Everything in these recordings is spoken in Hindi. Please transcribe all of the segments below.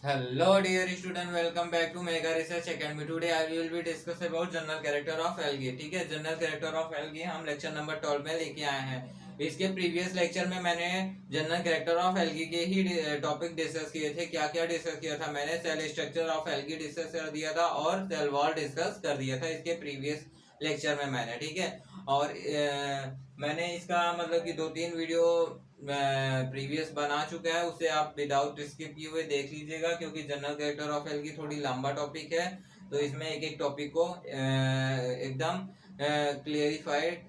Hello dear student, welcome back to Mega Research Academy. Today I will be discuss about general character of algae. ठीक है, जनरल कैरेक्टर ऑफ एल्गी हम लेक्चर नंबर 12 में लेके आए हैं. इसके प्रीवियस लेक्चर में मैंने जनरल कैरेक्टर ऑफ एल्गी के ही टॉपिक डिस्कस किए थे. क्या क्या डिस्कस किया था मैंने? Cell structure of algae discuss कर दिया था और सेल वॉल डिस्कस कर दिया था इसके प्रीवियस लेक्चर में मैंने. ठीक है, और मैंने इसका मतलब कि 2-3 वीडियो प्रीवियस बना चुका है, उसे आप विदाउट स्किप किए हुए देख लीजिएगा, क्योंकि जनरल कैरेक्टर ऑफ एल्गी थोड़ी लंबा टॉपिक है, तो इसमें एक एक टॉपिक को एकदम क्लियरिफाइड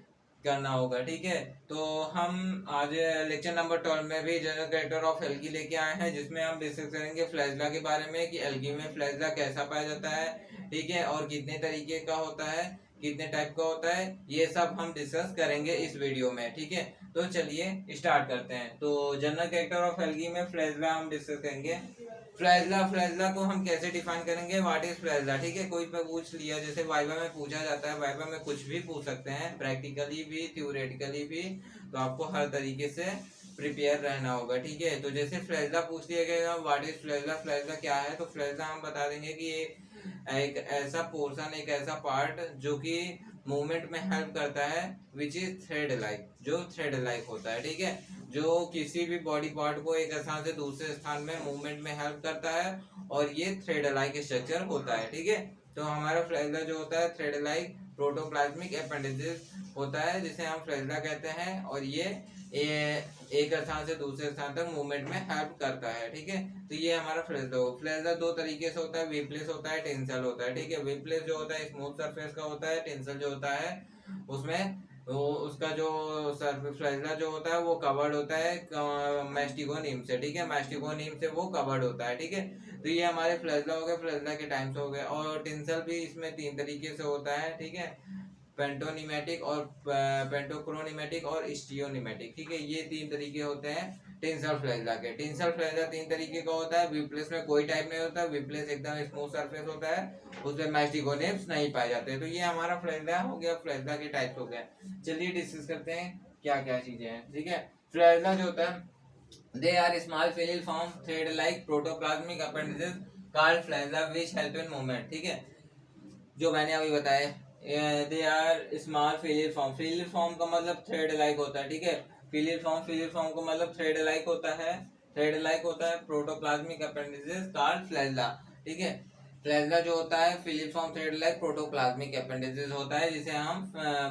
करना होगा. ठीक है, तो हम आज लेक्चर नंबर 12 में भी जनरल कैरेक्टर ऑफ एल्गी लेके आए हैं, जिसमें हम डिस्कस करेंगे फ्लैजला के बारे में कि एल्गी में फ्लैजला कैसा पाया जाता है. ठीक है, और कितने तरीके का होता है, कितने टाइप का होता है, ये सब हम डिस्कस करेंगे इस वीडियो में. ठीक है, तो चलिए स्टार्ट करते हैं. तो जनरल कैरेक्टर ऑफ एल्गी में फ्लैजला हम डिस्कस करेंगे. फ्लैजला को हम कैसे डिफाइन करेंगे? What is flagella. ठीक है, कोई पे पूछ लिया, जैसे वाइवा में पूछा जाता है, वाइवा में कुछ भी पूछ सकते हैं, प्रैक्टिकली भी थ्योरेटिकली भी, तो आपको हर तरीके से प्रिपेयर रहना होगा. ठीक है, तो जैसे फ्लैजला पूछ लिया गया व्हाट इज फ्लैजला, फ्लैजला क्या है, तो फ्लैजला हम बता देंगे कि एक ऐसा पोर्शन, एक ऐसा पार्ट जो कि मूवमेंट में हेल्प करता है, विच इज थ्रेड लाइक, जो थ्रेड लाइक होता है. ठीक है, जो किसी भी बॉडी पार्ट को एक स्थान से दूसरे स्थान में मूवमेंट में हेल्प करता है, और ये थ्रेड लाइक स्ट्रक्चर होता है. ठीक है, तो हमारा फ्लैजला जो होता है थ्रेड लाइक प्रोटोप्लाज्मिक एपेंडिसेस होता है, जिसे हम फ्लैजला कहते हैं, और ये एक स्थान से दूसरे स्थान तक मूवमेंट में हेल्प करता है. ठीक है, तो ये हमारा फ्लैजला हो. फ्लैजला दो तरीके से होता है, वीपलेस होता है, टेंसल होता है. ठीक है, वीपलेस जो होता है स्मूथ सरफेस का होता है, टेंसल जो होता है उसमें वो उसका जो सरफेस फ्लैजला जो होता है वो कवर्ड होता है मैस्टिगोनीम से. ठीक है, मैस्टिगोनीम से वो कवर्ड होता है. ठीक है, तो ये हमारे फ्लैजला हो गए, फ्लैजला के टाइम्स हो गए. और टेंसल भी इसमें 3 तरीके से होता है. ठीक है, पेंटोनिमेटिक और पेंटोक्रोनिमेटिक और स्टियोनिमेटिक. ठीक है, ये 3 तरीके होते हैं टेंसल फ्लैजला के. टेंसल फ्लैजला 3 तरीके का होता है. वीपलेस में कोई टाइप नहीं होता, वीपलेस एकदम स्मूथ सरफेस होता है, उसमें मैस्टिगोनेम्स नहीं पाए जाते. तो ये हमारा फ्लैजला हो गया, फ्लैजला के टाइप्स हो गए. चलिए डिस्कस करते हैं क्या क्या चीजें हैं. ठीक है, फ्लैजला जो होता है they are small filiform thread like protoplasmic appendices called flagella which help in movement. ठीक है, जो मैंने अभी बताया, they are small filiform. Filiform का मतलब थ्रेड लाइक होता है. ठीक है, फिलिल फॉर्म का मतलब थ्रेड लाइक होता है, थ्रेड लाइक होता है प्रोटोप्लाज्मिक अपेंडिसेस कॉल्ड फ्लैजला. ठीक है, फ्लैजला जो होता है filiform thread like protoplasmic appendices होता है, जिसे हम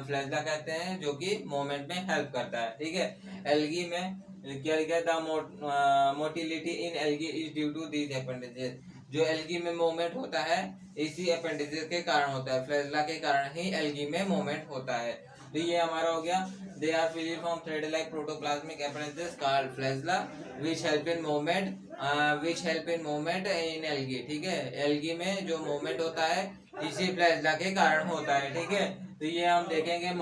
फ्लैजला कहते हैं, जो कि मूवमेंट में हेल्प करता है. ठीक है, एल्गी में क्या लिखा था, motility in algae is due to these appendices. जो एल्गी में मूवमेंट होता है इसी अपेंडिसेस के कारण होता है, फ्लैजला के कारण ही एल्गी में मूवमेंट होता है. तो ये हमारा हो गया, they are filiform thread like protoplasmic appendices called flagella which help in movement in algae. ठीक है, एल्गी में जो मूवमेंट होता है इसी फ्लैजला के कारण होता है. ठीक है, तो ये हम देखेंगे.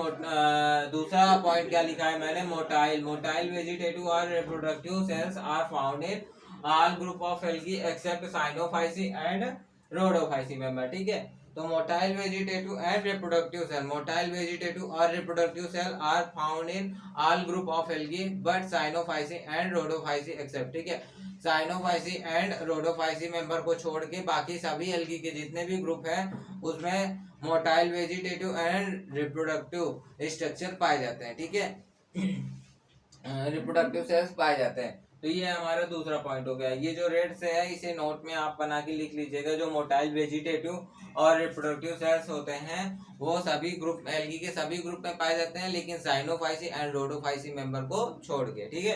दूसरा पॉइंट क्या लिखा है मैंने, मोटाइल वेजिटेटिव और reproductive cells are found in all group of algae except Cyanophyceae and Rhodophyceae member. ठीक है, तो motile vegetative and reproductive cell, motile vegetative और reproductive cell are found in all group of algae but cyanophyceae and rhodophyceae except. ठीक है, साइनोफाइसी एंड रोडोफाइसी मेंबर को छोड़ के बाकी सभी एल्गी के जितने भी ग्रुप हैं उसमें motile vegetative and reproductive structure पाए जाते हैं. ठीक है, रिप्रोडक्टिव सेल्स पाए जाते हैं. तो ये हमारा दूसरा पॉइंट हो गया. ये जो रेड से है इसे नोट में आप बना के लिख लीजिएगा. जो मोटाइल वेजिटेटिव और रिप्रोडक्टिव सेल्स होते हैं वो सभी ग्रुप एल्गी के सभी ग्रुप में पाए जाते हैं, लेकिन साइनोफाइसी एंड रोडोफाइसी मेंबर को छोड़ के. ठीक है,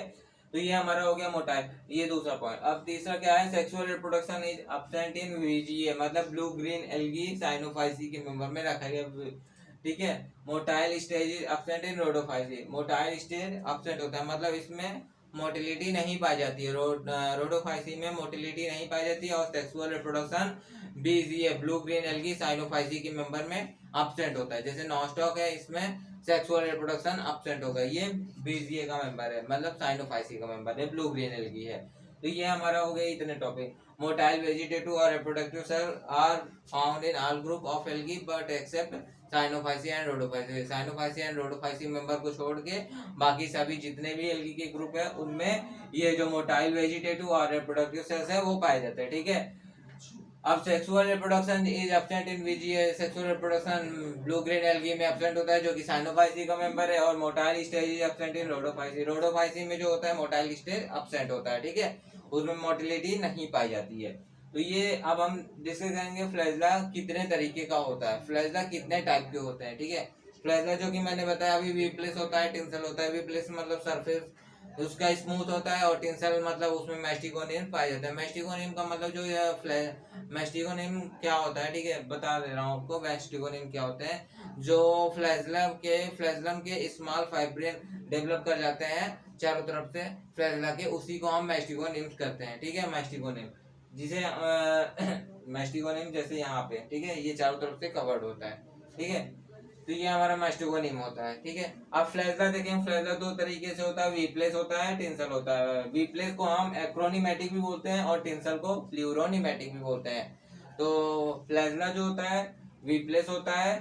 तो ये हमारा हो गया मोटाइल, ये दूसरा पॉइंट. अब तीसरा क्या है, sexual reproduction is absent in VGA, मतलब ब्लू ग्रीन एल्गी साइनोफाइसी के मेंबर में रखा गया. ठीक है, motile stage is absent in Rhodophyceae, motile stage absent होता है, मतलब इसमें मोटिलिटी नहीं पाई जाती है. रोडोफाइसी में मोटिलिटी नहीं पाई जाती है, और sexual reproduction BGA blue green algae Cyanophyceae के मेंबर में एब्सेंट होता है. जैसे नॉस्टॉक है, इसमें सेक्सुअल रिप्रोडक्शन एब्सेंट होगा, ये बीजीए का मेंबर है, मतलब साइनोफाइसी का मेंबर है, ब्लू ग्रीन एल्गी है. तो ये हमारा हो गया इतने टॉपिक. मोटाइल वेजिटेटिव और reproductive cell are found in all group of algae but except Cyanophyceae and Rhodophyceae. Cyanophyceae and Rhodophyceae member को छोड़ के बाकी सभी जितने भी एल्गी के ग्रुप है उनमें ये जो मोटाइल वेजिटेटिव और रिप्रोडक्टिव सेल्स है वो पाए जाते हैं, ठीक है। अब sexual reproduction is absent in VGA. Sexual reproduction blue green algae में एब्सेंट होता है जो कि साइनोफाइसी का मेंबर है, और motile stage is absent in Rhodophyceae. Rhodophyceae में जो होता है मोटाइल स्टेज एब्सेंट होता है, ठीक है, उसमें मोटिलिटी नहीं पाई जाती है। तो ये अब हम डिस्कस करेंगे फ्लैजेला कितने तरीके का होता है, फ्लैजेला कितने टाइप के होते हैं, ठीक है। फ्लैजेला जो कि मैंने बताया अभी वी प्लेस होता है, टिंसल होता है। वी प्लेस मतलब सरफेस उसका स्मूथ होता है, और टिंसल मतलब उसमें मैस्टिकोनियम पाया जाता है। मैस्टिकोनियम का मतलब जो यह मैस्टिकोनियम क्या होता है, ठीक है, बता दे रहा हूँ आपको। मैस्टिकोनियम क्या होते हैं, जो फ्लैजेलम के स्मॉल फाइब्रिन डेवलप कर जाते हैं चारों तरफ से फ्लैजेला के, उसी को हम मैस्टिकोनियम करते हैं, ठीक है। मैस्टिकोनियम जिसे मैस्टिकोनियम जैसे यहाँ पे, ठीक है, ये चारों तरफ से कवर्ड होता है, ठीक है। तो ये हमारा मैस्टिकोनियम होता है, ठीक है। अब फ्लैजेला देखें, फ्लैजेला दो तरीके से होता है, वीप्लेस होता है, टिंसल होता है। वीप्लेस को हम एक्रोनिमेटिक भी बोलते हैं और टिंसल को प्लूरोनिमेटिक भी बोलते हैं। तो फ्लैजेला जो होता है वीप्लेस होता है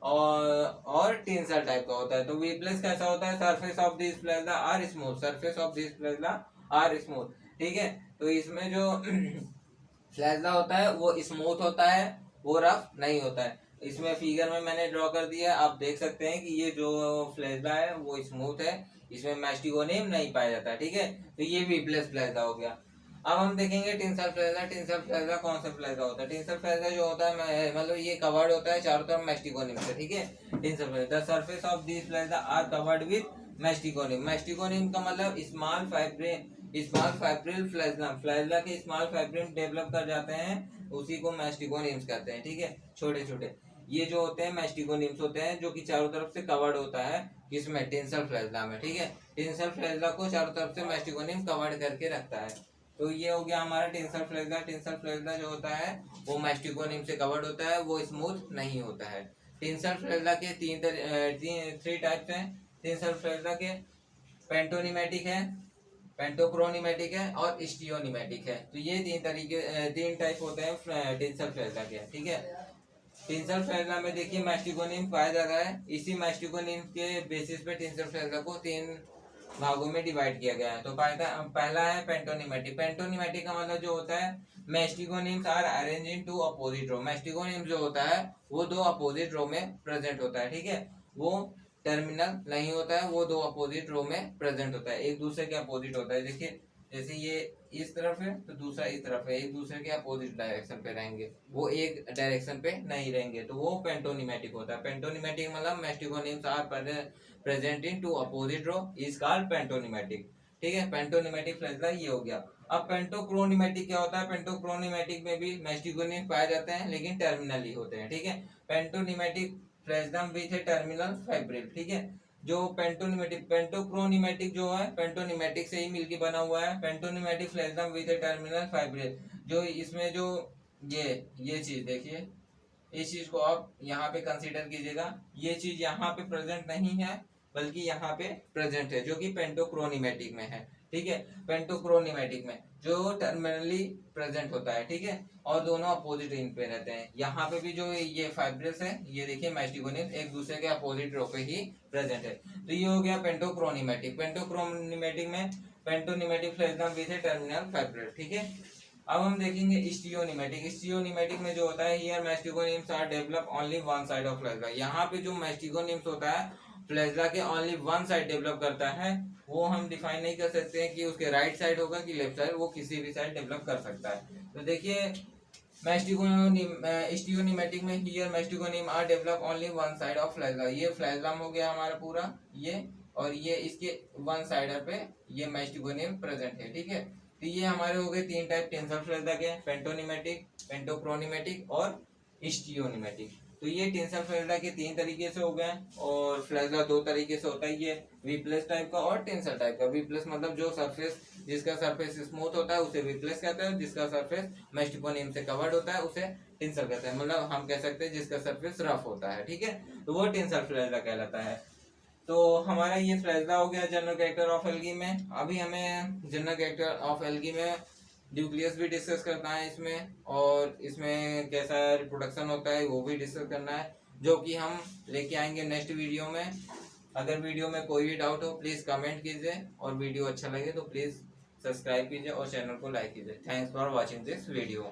और टिंसल टाइप का होता है। तो वीप्लेस कैसा होता है, surface of this flagella are smooth, surface of this flagella are smooth, ठीक है। तो इसमें जो फ्लैजेला होता है वो स्मूथ होता है, वो रफ नहीं होता है। इसमें फिगर में मैंने ड्रॉ कर दिया है, आप देख सकते हैं कि ये जो फ्लैजेला है वो स्मूथ है, इसमें मैस्टिकोनियम नहीं पाया जाता है, ठीक है। तो ये वीप्लेस फ्लैजेला हो गया। अब हम देखेंगे टिंसल फ्लैजेला। टिंसल फ्लैजेला कौन सा फ्लैजेला होता है, टिंसल फ्लैजेला जो होता है मतलब ये कवर्ड होता है चारों तरफ मैस्टिकोनियम से, ठीक है। Tinsel flagella the surface of this flagella are covered with mastigoneme. Mastigoneme का मतलब स्मॉल फाइब्रिल फ्लैजेलम, फ्लैजेला के स्मॉल फाइब्रिल डेवलप कर जाते हैं, उसी को मैस्टिकोनियम्स कहते हैं, ठीक है। छोटे छोटे ये जो होते हैं मैस्टिकोनियम्स होते हैं जो कि चारों तरफ से कवर्ड होता है, किसमें, टिंसल फ्लैजेला में, ठीक है। टिंसल फ्लैजेला को चारों तरफ से मैस्टिकोनियम कवर्ड करके रखता है। तो ये हो गया हमारा टिंसल फ्लैजेला। टिंसल फ्लैजेला जो होता है वो मैस्टिकोनियम से कवर्ड होता है, वो स्मूथ नहीं होता है। टिंसल फ्लैजेला के थ्री टाइप्स हैं टिंसल फ्लैजेला के। पेंटोनिमेटिक है, पेंटोक्रोनिमेटिक है और स्टियोनिमेटिक है। तो ये तीन टाइप होते हैं टिंसल फ्लैजेला के, ठीक है। टिंसल फ्लैजेला में देखिए मैस्टिकोनियम पाया जाता है, इसी मैस्टिकोनियम के बेसिस पे टिंसल फ्लैजेला को 3 भागों में डिवाइड किया गया है। तो पहला है पेंटोनिमेटिक। पेंटोनिमेटिक का मतलब जो होता है मैस्टिकोनियम्स आर अरेंज इन 2 अपोजिट रो। मैस्टिकोनियम जो होता है वो 2 अपोजिट रो में प्रेजेंट होता है, ठीक है। वो टर्मिनल नहीं होता है, वो 2 अपोजिट रो में प्रेजेंट होता है, एक दूसरे के अपोजिट होता है। देखिए जैसे ये इस तरफ है तो दूसरा इस तरफ है, एक दूसरे के अपोजिट डायरेक्शन पे रहेंगे, वो एक डायरेक्शन पे नहीं रहेंगे, तो वो पेंटोनिमेटिक होता है। पेंटोनिमेटिक मतलब mastigonemes are present in 2 opposite row is called pantonematic, ठीक है। पेंटोनिमेटिक फ्लैजेला ये हो गया। अब पेंटोक्रोनिमेटिक क्या होता है, पेंटोक्रोनिमेटिक में भी मैस्टिकोनियम पाए जाते हैं लेकिन टर्मिनली होते हैं, ठीक है। Pantonematic flagellum with a terminal fibril, ठीक है। जो पेंटोक्रोनिमेटिक जो है पेंटोनिमेटिक से ही मिलकर बना हुआ है। Pantonematic flagellum with a terminal fibril, जो इसमें जो ये चीज देखिए, इस चीज को आप यहाँ पे कंसीडर कीजिएगा, ये चीज यहाँ पे प्रेजेंट नहीं है बल्कि यहाँ पे प्रेजेंट है, जो कि पेंटोक्रोनिमेटिक में है, ठीक है। पेंटोक्रोनिमेटिक में जो टर्मिनली प्रेजेंट होता है, ठीक है, और दोनों अपोजिट इन पे रहते हैं। यहाँ पे भी जो ये फाइब्रस है, ये देखिए मैस्टिकोनियम एक दूसरे के अपोजिट रो पे ही प्रेजेंट है। तो ये हो गया पेंटोक्रोनिमेटिक। पेंटोक्रोनिमेटिक में pantonematic flagellum with a terminal fibrous, ठीक है। अब हम देखेंगे स्टियोनिमेटिक। स्टियोनिमेटिक में जो होता है here mastigonemes are develop only one side of flagella. यहाँ पे जो मैस्टिकोनियम्स होता है फ्लैजेला के ओनली वन साइड डेवलप करता है, वो हम डिफाइन नहीं कर सकते हैं कि उसके राइट साइड होगा कि लेफ्ट साइड, वो किसी भी साइड डेवलप कर सकता है। तो देखिए स्टियोनिमेटिक में here mastigonemes are develop only one side of flagella. ये फ्लैजेलम हो गया हमारा पूरा, ये और ये इसके वन साइडर पे ये मैस्टिकोनियम प्रेजेंट है, ठीक है। तो ये हमारे हो गए 3 टाइप टेंसल फ्लैजेला के, पेंटोनिमेटिक, पेंटोक्रोनिमेटिक और स्टियोनिमेटिक। तो ये टेंसल फ्लैजेला के 3 तरीके से हो गए, और फ्लैजेला 2 तरीके से होता है, ये वीप्लेस टाइप का और टेंसल टाइप का। वीप्लेस मतलब जो सरफेस जिसका सरफेस स्मूथ होता है उसे वीप्लेस कहते हैं, जिसका सरफेस मैस्टिकोनियम से कवर्ड होता है उसे टेंसल कहते हैं, मतलब हम कह सकते हैं जिसका सरफेस रफ होता है, ठीक है, तो वो टेंसल फ्लैजेला कहलाता है। तो हमारा ये फ्लैजेला हो गया जनरल कैरेक्टर ऑफ एल्गी में। अभी हमें जनरल कैरेक्टर ऑफ एल्गी में न्यूक्लियस भी डिस्कस करना है इसमें, और इसमें कैसा रिप्रोडक्शन होता है वो भी डिस्कस करना है। जो कि हम लेके आएंगे नेक्स्ट वीडियो में। अगर वीडियो में कोई भी डाउट हो प्लीज़ कमेंट कीजिए, और वीडियो अच्छा लगे तो प्लीज़ सब्सक्राइब कीजिए और चैनल को लाइक कीजिए। Thanks for watching this video.